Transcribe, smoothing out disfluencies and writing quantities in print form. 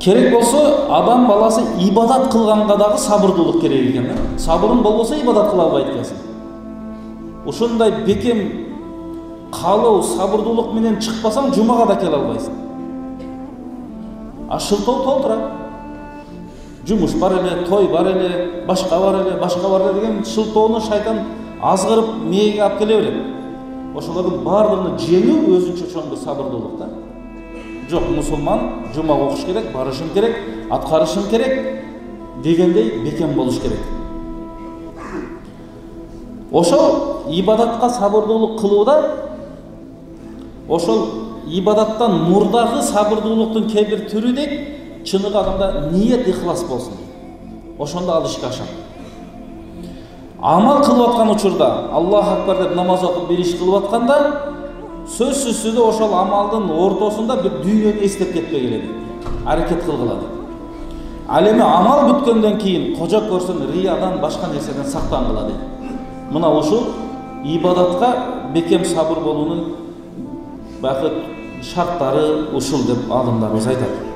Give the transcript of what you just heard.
керек болсо адам баласы ибадат кылганга дагы сабырдуулук керек экен да. Сабырың болбосо ибадат кыла албайт экенсиң. Ошондой бекем калуу сабырдуулук менен чыкпасаң жумага да келе албайсың. Шылтоо толтура. Жумуш бар эле, той бар эле, башка бар эле деген шылтоону шайтан азгырып мээге алып келе берет. Ошолордун баардыгын жеңүү өзүнчө чоң бир сабырдуулук да. Жок, мусулман жума окуш керек, барышым керек, аткарышым керек дегендей бекем болуш керек. Ошол ибадатка сабырдуулук кылууда ошол ибадаттан мурдагы сабырдуулуктун кээ бир түрү дейт, чыныгы адамда ниет ихлас болсун. Ошондо ал ишке ашат. Амал кылып аткан учурда, Аллах акбар деп намаз окуп бир иш кылып атканда, сөзсүз түрдө ошол амалдын ортосунда бир дүйнөнү эстеп кетпей келет. Аракет кылгыла. Ал эми амал бүткөндөн кийин кожо көрсөң риядан башка нерседен сактангыла дейт. Мына ушул ибадатка бекем сабыр болуунун бакыт шарттары ушул деп алымдарыбыз айтат.